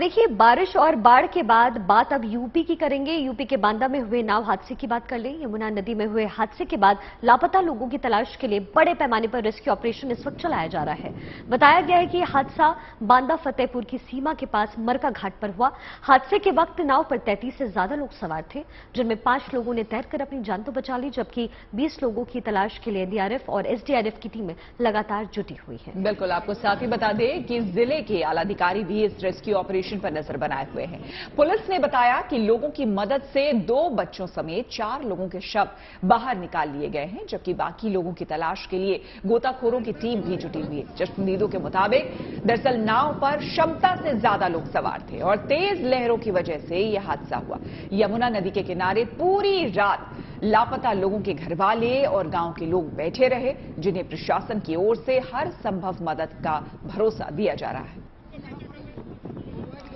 देखिए, बारिश और बाढ़ के बाद बात अब यूपी की करेंगे। यूपी के बांदा में हुए नाव हादसे की बात कर लें। यमुना नदी में हुए हादसे के बाद लापता लोगों की तलाश के लिए बड़े पैमाने पर रेस्क्यू ऑपरेशन इस वक्त चलाया जा रहा है। बताया गया है कि यह हादसा बांदा फतेहपुर की सीमा के पास मरका घाट पर हुआ। हादसे के वक्त नाव पर 33 से ज्यादा लोग सवार थे, जिनमें 5 लोगों ने तैरकर अपनी जान तो बचा ली, जबकि 20 लोगों की तलाश के लिए एनडीआरएफ और एसडीआरएफ की टीमें लगातार जुटी हुई है। बिल्कुल, आपको साथ ही बता दें कि जिले के आलाधिकारी भी इस रेस्क्यू ऑपरेशन पर नजर बनाए हुए हैं। पुलिस ने बताया कि लोगों की मदद से 2 बच्चों समेत 4 लोगों के शव बाहर निकाल लिए गए हैं, जबकि बाकी लोगों की तलाश के लिए गोताखोरों की टीम भी जुटी हुई है। चश्मदीदों के मुताबिक दरअसल नाव पर क्षमता से ज्यादा लोग सवार थे और तेज लहरों की वजह से यह हादसा हुआ। यमुना नदी के किनारे पूरी रात लापता लोगों के घरवाले और गांव के लोग बैठे रहे, जिन्हें प्रशासन की ओर से हर संभव मदद का भरोसा दिया जा रहा है।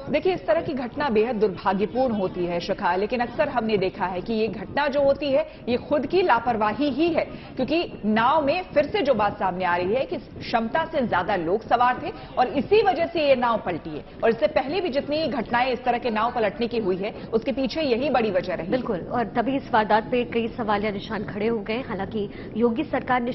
देखिए, इस तरह की घटना बेहद दुर्भाग्यपूर्ण होती है शिखा, लेकिन अक्सर हमने देखा है कि ये घटना जो होती है ये खुद की लापरवाही ही है, क्योंकि नाव में फिर से जो बात सामने आ रही है कि क्षमता से ज्यादा लोग सवार थे और इसी वजह से ये नाव पलटी है। और इससे पहले भी जितनी घटनाएं इस तरह के नाव पलटने की हुई है उसके पीछे यही बड़ी वजह रही। बिल्कुल, और तभी इस वारदात पे कई सवालिया निशान खड़े हो गए। हालांकि योगी सरकार ने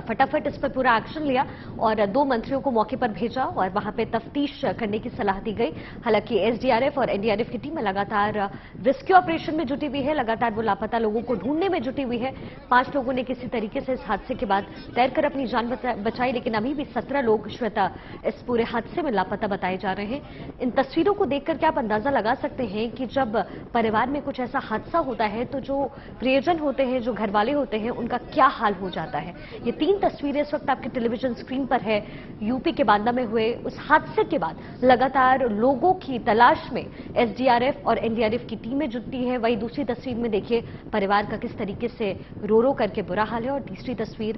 फटाफट इस पर पूरा एक्शन लिया और 2 मंत्रियों को मौके पर भेजा और वहां पे तफ्तीश करने की सलाह दी गई। हालांकि एसडीआरएफ और एनडीआरएफ की टीम लगातार रेस्क्यू ऑपरेशन में जुटी हुई है, लगातार वो लापता लोगों को ढूंढने में जुटी हुई है। 5 लोगों ने किसी तरीके से इस हादसे के बाद तैरकर अपनी जान बचाई, लेकिन अभी भी 17 लोग श्वेता इस पूरे हादसे में लापता बताए जा रहे हैं। इन तस्वीरों को देखकर क्या आप अंदाजा लगा सकते हैं कि जब परिवार में कुछ ऐसा हादसा होता है तो जो प्रियजन होते हैं, जो घरवाले होते हैं, उनका क्या हाल हो जाता है। ये 3 तस्वीरें इस वक्त आपके टेलीविजन स्क्रीन पर है। यूपी के बांदा में हुए उस हादसे के बाद लगातार लोगों की तलाश में एसडीआरएफ और एनडीआरएफ की टीमें जुटती है। वहीं दूसरी तस्वीर में देखिए परिवार का किस तरीके से रो रो करके बुरा हाल है, और तीसरी तस्वीर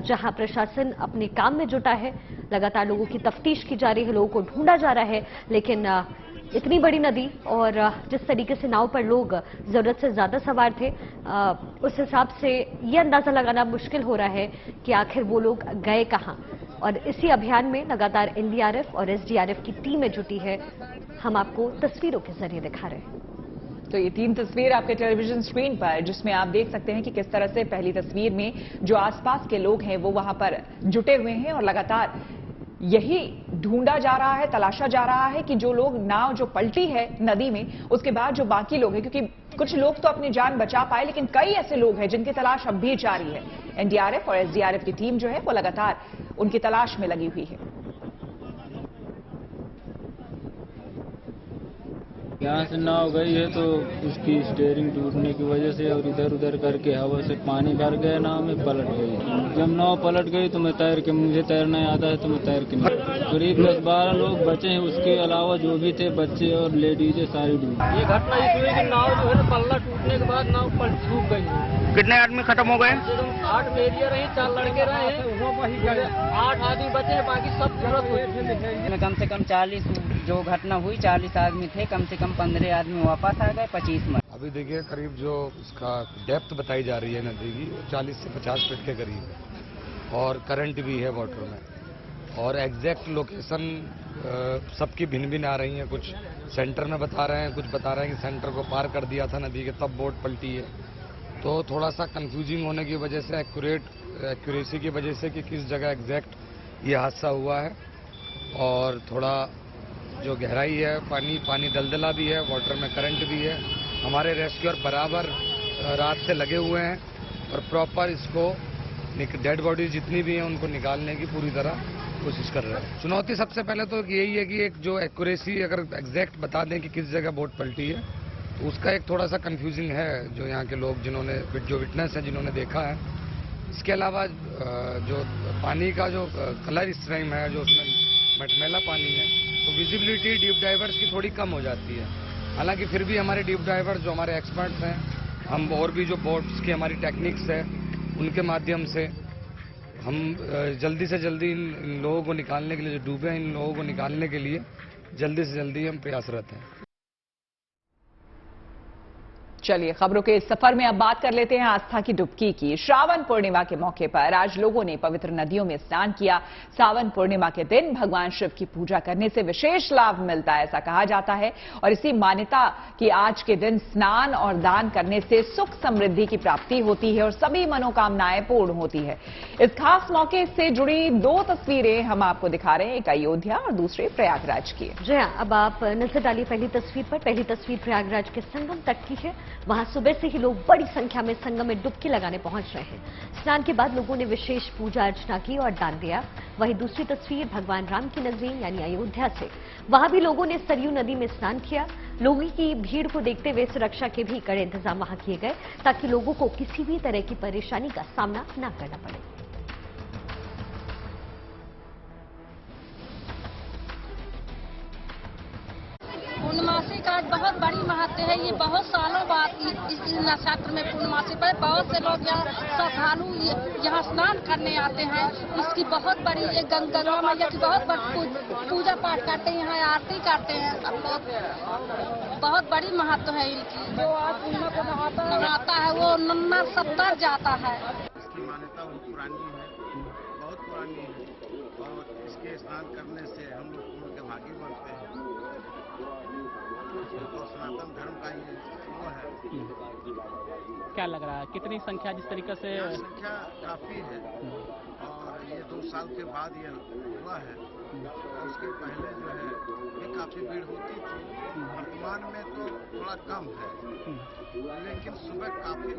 जहां प्रशासन अपने काम में जुटा है, लगातार लोगों की तफ्तीश की जा रही है, लोगों को ढूंढा जा रहा है। लेकिन इतनी बड़ी नदी और जिस तरीके से नाव पर लोग जरूरत से ज्यादा सवार थे, उस हिसाब से ये अंदाजा लगाना मुश्किल हो रहा है कि आखिर वो लोग गए कहां। और इसी अभियान में लगातार एनडीआरएफ और एसडीआरएफ की टीमें जुटी है। हम आपको तस्वीरों के जरिए दिखा रहे हैं। तो ये 3 तस्वीर आपके टेलीविजन स्क्रीन पर, जिसमें आप देख सकते हैं कि किस तरह से पहली तस्वीर में जो आसपास के लोग हैं वो वहां पर जुटे हुए हैं और लगातार यही ढूंढा जा रहा है, तलाशा जा रहा है कि जो लोग नाव जो पलटी है नदी में, उसके बाद जो बाकी लोग हैं, क्योंकि कुछ लोग तो अपनी जान बचा पाए, लेकिन कई ऐसे लोग हैं जिनकी तलाश अब भी जारी है। एनडीआरएफ और एसडीआरएफ की टीम जो है वो लगातार उनकी तलाश में लगी हुई है। यहाँ से नाव गई है तो उसकी स्टीयरिंग टूटने की वजह से और इधर उधर करके हवा से पानी भर गया, नाव में पलट गई। जब नाव पलट गई तो मैं तैर के, मुझे तैरना आता है तो मैं तैर के, करीब 10-12 लोग बचे हैं। उसके अलावा जो भी थे बच्चे और लेडीजें सारी डूबी। ये घटना इस हुई कि नाव जो है पल्ला टूटने के बाद नाव डूब गई। कितने आदमी खत्म हो गए? 8 मेरिया रही, 4 लड़के रहे हैं, 8 आदमी बचे हैं, बाकी सब कम से कम 40 जो घटना हुई 40 आदमी थे, कम से कम 15 आदमी वापस आ गए, 25 मर। अभी देखिए करीब जो इसका डेप्थ बताई जा रही है नदी की 40 से 50 फीट के करीब है और करंट भी है वाटर में। और एग्जैक्ट लोकेशन सबकी भिन्न भिन्न आ रही हैं। कुछ सेंटर में बता रहे हैं, कुछ बता रहे हैं कि सेंटर को पार कर दिया था नदी के तब बोट पलटी है। तो थोड़ा सा कंफ्यूजिंग होने की वजह से, एक्यूरेसी की वजह से कि किस जगह एग्जैक्ट ये हादसा हुआ है। और थोड़ा जो गहराई है, पानी दलदला भी है, वाटर में करंट भी है। हमारे रेस्क्यूअर बराबर रात से लगे हुए हैं और प्रॉपर इसको डेड बॉडीज जितनी भी हैं उनको निकालने की पूरी तरह कोशिश कर रहे हैं। चुनौती सबसे पहले तो यही है कि एक जो एक्यूरेसी अगर एग्जैक्ट बता दें कि किस जगह बोट पलटी है, तो उसका एक थोड़ा सा कंफ्यूजिंग है जो यहाँ के लोग जो विटनेस हैं जिन्होंने देखा है। इसके अलावा जो पानी का जो कलर स्ट्रीम है, जो उसमें मटमैला पानी है, तो विजिबिलिटी डीप डाइवर्स की थोड़ी कम हो जाती है। हालांकि फिर भी हमारे डीप डाइवर्स जो हमारे एक्सपर्ट्स हैं, हम और भी जो बोट्स की हमारी टेक्निक्स है उनके माध्यम से हम जल्दी से जल्दी इन लोगों को निकालने के लिए, जो डूबे हैं इन लोगों को निकालने के लिए जल्दी से जल्दी हम प्रयासरत हैं। चलिए खबरों के इस सफर में अब बात कर लेते हैं आस्था की डुबकी की। श्रावण पूर्णिमा के मौके पर आज लोगों ने पवित्र नदियों में स्नान किया। सावन पूर्णिमा के दिन भगवान शिव की पूजा करने से विशेष लाभ मिलता है, ऐसा कहा जाता है। और इसी मान्यता कि आज के दिन स्नान और दान करने से सुख समृद्धि की प्राप्ति होती है और सभी मनोकामनाएं पूर्ण होती है। इस खास मौके से जुड़ी दो तस्वीरें हम आपको दिखा रहे हैं, एक अयोध्या और दूसरे प्रयागराज की। जी हाँ, अब आप नजर डालिए पहली तस्वीर पर। पहली तस्वीर प्रयागराज के संगम तट की है। वहां सुबह से ही लोग बड़ी संख्या में संगम में डुबकी लगाने पहुंच रहे हैं। स्नान के बाद लोगों ने विशेष पूजा अर्चना की और दान दिया। वहीं दूसरी तस्वीर भगवान राम की नगरी यानी अयोध्या से। वहां भी लोगों ने सरयू नदी में स्नान किया। लोगों की भीड़ को देखते हुए सुरक्षा के भी कड़े इंतजाम वहां किए गए ताकि लोगों को किसी भी तरह की परेशानी का सामना न करना पड़े। पूर्णमासी का आज बहुत बड़ी महत्व है। ये बहुत सालों बाद इस नक्षत्र में पूर्णमासी पर बहुत से लोग यहाँ श्रद्धालु यहाँ स्नान करने आते हैं। इसकी बहुत बड़ी ये गंगा मैया की बहुत बड़ी पूजा पाठ करते हैं, यहाँ आरती करते हैं। बहुत बड़ी महत्व है इनकी। जो आज नहाता है वो नन्ना सत्तर जाता है। इसकी मान्यता बहुत पुरानी है, बहुत पुरानी है और इसके स्नान करने से हम लोग पुण्य के भागी बनते हैं। तो सनातन धर्म का ये वो है। क्या लग रहा है कितनी संख्या जिस तरीके से? संख्या काफी है और ये 2 साल के बाद ये हुआ है। और उसके पहले जो है ये काफी भीड़ होती थी। वर्तमान में तो थोड़ा कम है, लेकिन सुबह काफी